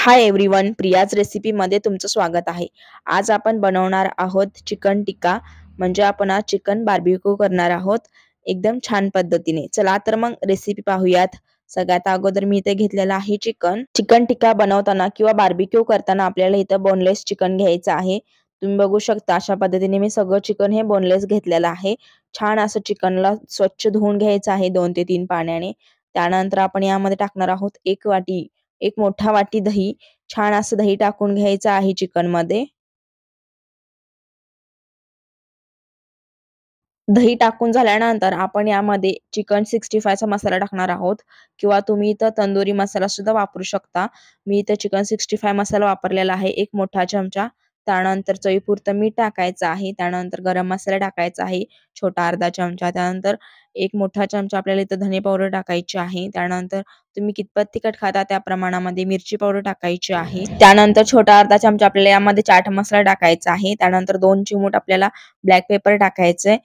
Hi everyone, Priya's रेसिपीमध्ये तुमचं स्वागत आहे. आज आपण बनवणार आहोत चिकन टिक्का. म्हणजे आपण आज चिकन बार्बिक्यू करणार आहोत एकदम छान पद्धतीने. चला तर मग रेसिपी पाहूयात. सगळ्यात अगोदर मी इथे घेतलेलं आहे चिकन. चिकन टिक्का बनवताना किंवा बार्बिक्यू करताना आपल्याला इथं बोनलेस चिकन घ्यायचं आहे. तुम्ही बघू शकता अशा पद्धतीने मी सगळं चिकन हे बोनलेस घेतलेलं आहे. छान असं चिकनला स्वच्छ धुवून घ्यायचं आहे 2 ते 3 पाण्याने. त्यानंतर आपण यामध्ये टाकणार आहोत एक मोठा वाटी दही. छान असं दही टाकून घ्यायचं आहे चिकनमध्ये. दही टाकून झाल्यानंतर आपण यामध्ये चिकन 65 चा मसाला टाकणार आहोत किंवा तुम्ही इथं तंदुरी मसाला सुद्धा वापरू शकता. मी इथं चिकन 65 मसाला वापरलेला आहे 1 मोठा चमचा. त्यानंतर चवीपुरतं मीठ टाकायचं आहे. त्यानंतर गरम मसाला टाकायचा आहे छोटा अर्धा चमचा. त्यानंतर 1 मोठा चमचा आपल्याला इथं धने पावडर टाकायची आहे. त्यानंतर तुम्ही कितपत तिखट खाता त्या प्रमाणामध्ये मिरची पावडर टाकायची आहे. त्यानंतर छोटा अर्धा चमचा आपल्याला यामध्ये चाट मसाला टाकायचा आहे. त्यानंतर 2 चिमूट आपल्याला ब्लॅक पेपर टाकायचंय.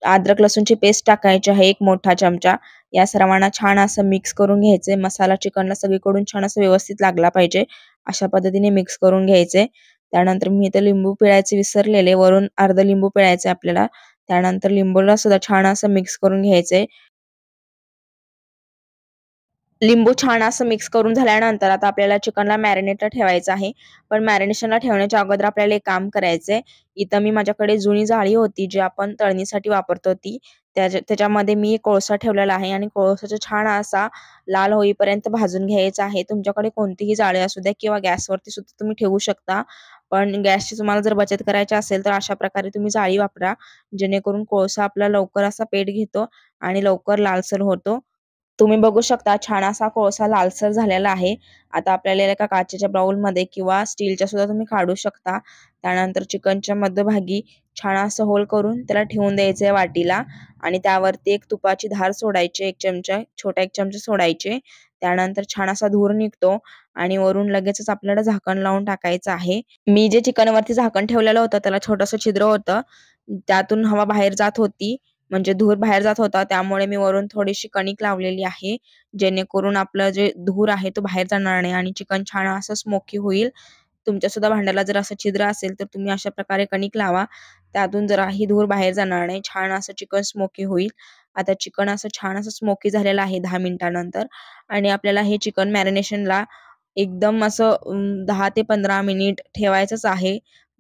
अद्रक लसूणची पेस्ट टाकायची आहे 1 मोठा चमचा. या सर्वांना छान असं मिक्स करून घ्यायचंय. मसाला चिकनला सगळीकडून छान असं व्यवस्थित लागला पाहिजे. अशा पद्धतीने मिक्स करून घ्यायचंय. त्यानंतर मी इथे लिंबू पिळायचे विसरलेले. वरून अर्ध लिंबू पिळायचं आपल्याला. त्यानंतर लिंबूला सुद्धा छान असं मिक्स करून घ्यायचंय. लिंबू छान असं मिक्स करून झाल्यानंतर आता आपल्याला चिकनला मॅरिनेटला ठेवायचं आहे. पण मॅरिनेशनला ठेवण्याच्या अगोदर आपल्याला एक काम करायचंय. इथं मी माझ्याकडे जुनी जाळी होती जी आपण तळणीसाठी वापरतो ती. त्याच्यामध्ये मी कोळसा ठेवलेला आहे आणि कोळसाचा छान असा लाल होईपर्यंत भाजून घ्यायचा आहे. तुमच्याकडे कोणतीही जाळी असू द्या किंवा गॅसवरती सुद्धा तुम्ही ठेवू शकता. पण गॅसची तुम्हाला जर बचत करायची असेल तर अशा प्रकारे तुम्ही जाळी वापरा. जेणेकरून कोळसा आपला लवकर असा पेट घेतो आणि लवकर लालसर होतो. तुम्ही बघू शकता छान असा कोळसा लालसर झालेला आहे. आता आपल्याला एका काचेच्या बाउलमध्ये किंवा स्टीलच्या सुद्धा तुम्ही काढू शकता. त्यानंतर चिकनच्या मध्यभागी छान असं होल करून त्याला ठेवून द्यायचंय वाटीला आणि त्यावरती एक तुपाची धार सोडायची 1 चमचा, छोटा 1 चमचा सोडायचे. त्यानंतर छान असा धूर निघतो आणि वरून लगेचच आपल्याला झाकण लावून टाकायचं आहे. मी जे चिकनवरती झाकण ठेवलेलं होतं त्याला छोटंसं छिद्र होतं. त्यातून हवा बाहेर जात होती. म्हणजे धूर बाहेर जात होता. त्यामुळे मी वरून थोडीशी कणिक लावलेली आहे. जेणेकरून आपलं जे धूर आहे तो बाहेर जाणार नाही आणि चिकन छान असं स्मोकी होईल. तुमच्या सुद्धा भांड्याला जर असं छिद्र असेल तर तुम्ही अशा प्रकारे कणिक लावा. त्यातून जराही धूर बाहेर जाणार नाही. छान असं चिकन स्मोकी होईल. आता चिकन असं छान असं स्मोकी झालेलं आहे 10 मिनिटानंतर आणि आपल्याला हे चिकन मॅरिनेशनला एकदम असं 10 ते 15 मिनिट ठेवायचंच आहे.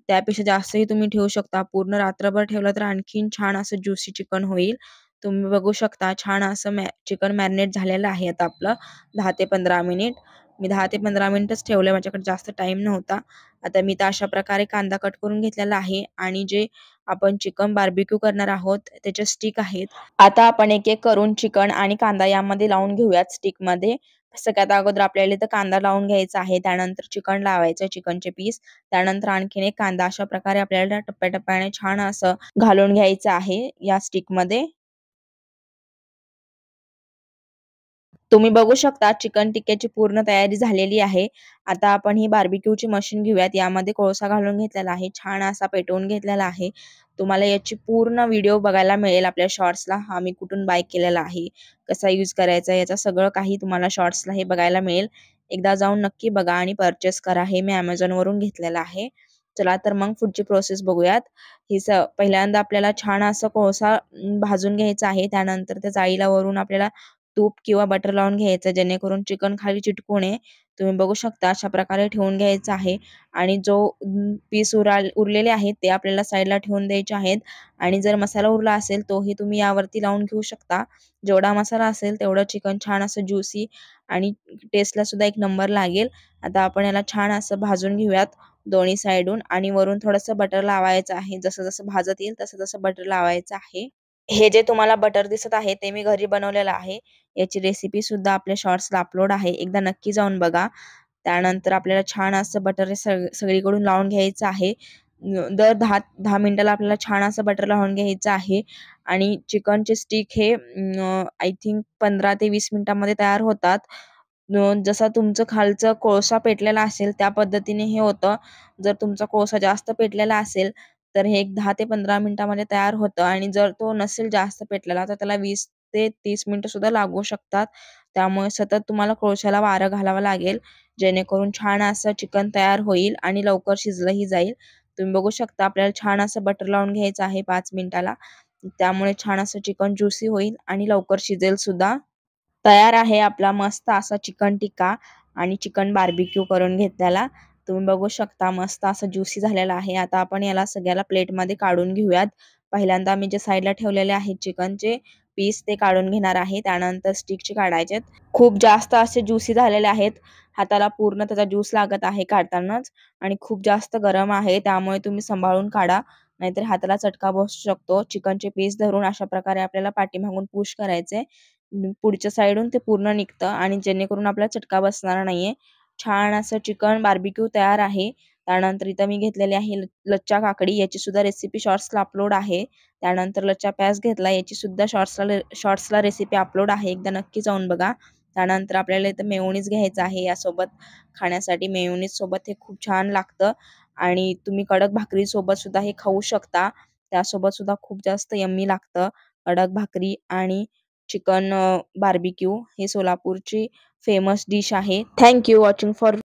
त्यापेक्षा जास्तही तुम्ही ठेवू शकता. पूर्ण रात्रभर ठेवलं तर आणखीन छान असं ज्युसी चिकन होईल. तुम्ही बघू शकता छान असं चिकन मॅरिनेट झालेलं आहे आता आपलं 10 ते 15 मिनिट. मी 10 ते 15 मिनिटच ठेवलंय. माझ्याकडे जास्त टाईम नव्हता. आता मी तर अशा प्रकारे कांदा कट करून घेतलेला आहे आणि जे आपण चिकन बार्बिक्यू करणार आहोत त्याचे स्टिक आहेत. आता आपण एक-एक करून चिकन आणि कांदा यामध्ये लावून घेऊयात स्टिकमध्ये. सगळ्यात अगोदर आपल्याला इथं कांदा लावून घ्यायचा आहे. त्यानंतर चिकन लावायचं, चिकनचे पीस. त्यानंतर आणखीन एक कांदा अशा प्रकारे आपल्याला टप्प्याटप्प्याने छान असं घालून घ्यायचं आहे या स्टिकमध्ये. तुम्ही बघू शकता चिकन टिक्क्याची पूर्ण तयारी झालेली आहे. आता आपण ही बार्बिक्यूची मशीन घेऊयात. यामध्ये कोळसा घालून घेतलेला आहे. छान असा पेटवून घेतलेला आहे. तुम्हाला याची पूर्ण व्हिडिओ बघायला मिळेल आपल्या शॉर्ट्सला. हा मी कुठून बाय केलेला आहे, कसा यूज करायचा याचं सगळं काही तुम्हाला शॉर्ट्सला हे बघायला मिळेल. एकदा जाऊन नक्की बघा आणि पर्चेस करा. हे मी Amazonवरून घेतलेलं आहे. चला तर मग पुढची प्रोसेस बघूयात. पहिल्यांदा आपल्याला छान असं कोळसा भाजून घ्यायचा आहे. त्यानंतर त्या जाळीला वरून आपल्याला तूप किंवा बटर लावून घ्यायचं जेणेकरून चिकन खाली चिटकू नये. तुम्ही बघू शकता अशा प्रकारे ठेवून घ्यायचं आहे आणि जो पीस उरलेले आहेत ते आपल्याला साईडला ठेवून द्यायचे आहेत आणि जर मसाला उरला असेल तोही तुम्ही यावरती लावून घेऊ शकता. जेवढा मसाला असेल तेवढं चिकन छान असं ज्युसी आणि टेस्टला सुद्धा एक नंबर लागेल. आता आपण याला छान असं भाजून घेऊयात दोन्ही साइडून आणि वरून थोडंसं बटर लावायचं आहे. जसं-जसं भाजत येईल तसं-तसं बटर लावायचं आहे. हे जे तुम्हाला बटर दिसत आहे ते मी घरी बनवलेलं आहे. याची रेसिपी सुद्धा आपल्या शॉर्ट्सला अपलोड आहे. एकदा नक्की जाऊन बघा. त्यानंतर आपल्याला छान असं बटर हे सगळीकडून लावून घ्यायचं आहे. दर 10 मिनिटाला आपल्याला छान असं बटर लावून घ्यायचं आहे आणि चिकनचे स्टिक हे आय थिंक 15 ते 20 मिनिटांमध्ये तयार होतात. जसा तुमचं खालचं कोळसा पेटलेला असेल त्या पद्धतीने हे होतं. जर तुमचा कोळसा जास्त पेटलेला असेल तर हे एक 10 ते 15 मिनिटांमध्ये तयार होतं आणि जर तो नसेल जास्त पेटलेला तर त्याला 20 ते 30 मिनिटं सुद्धा लागू शकतात. त्यामुळे सतत तुम्हाला कोळशाला वारं घालावं लागेल जेणेकरून छान असं चिकन तयार होईल आणि लवकर शिजलंही जाईल. तुम्ही बघू शकता आपल्याला छान असं बटर लावून घ्यायचं आहे 5 मिनिटाला. त्यामुळे छान असं चिकन ज्युसी होईल आणि लवकर शिजेल सुद्धा. तयार आहे आपला मस्त असा चिकन टिक्का आणि चिकन बार्बिक्यू करून घेतलेला. तुम्ही बघू शकता मस्त असं ज्युसी झालेला आहे. आता आपण याला सगळ्याला प्लेटमध्ये काढून घेऊयात. पहिल्यांदा मी जे साईडला ठेवलेले आहेत चिकनचे पीस ते काढून घेणार आहे. त्यानंतर स्टिकचे काढायचेत. खूप जास्त असे ज्युसी झालेले आहेत. हाताला पूर्ण त्याचा ज्यूस लागत आहे काढतानाच आणि खूप जास्त गरम आहे. त्यामुळे तुम्ही सांभाळून काढा, नाहीतर हाताला चटका बसू शकतो. चिकनचे पीस धरून अशा प्रकारे आपल्याला पाठीमागून पुश करायचे. पुढच्या साईडून ते पूर्ण निघतं आणि जेणेकरून आपल्याला चटका बसणार नाहीये. छान असं चिकन बार्बिक्यू तयार आहे. त्यानंतर इथं मी घेतलेली आहे लच्छा काकडी. याची सुद्धा रेसिपी शॉर्ट्सला अपलोड आहे. त्यानंतर लच्छा प्याज घेतला. याची सुद्धा शॉर्ट्सला रेसिपी अपलोड आहे. एकदा नक्की जाऊन बघा. त्यानंतर आपल्याला इथं मेयोनीज घ्यायचं आहे यासोबत खाण्यासाठी. मेयोनीज सोबत हे खूप छान लागतं आणि तुम्ही कडक भाकरीसोबत सुद्धा हे खाऊ शकता. त्यासोबत सुद्धा खूप जास्त यम्मी लागतं. कडक भाकरी आणि चिकन बार्बिक्यू हे सोलापूरची फेमस डिश आहे. Thank you watching for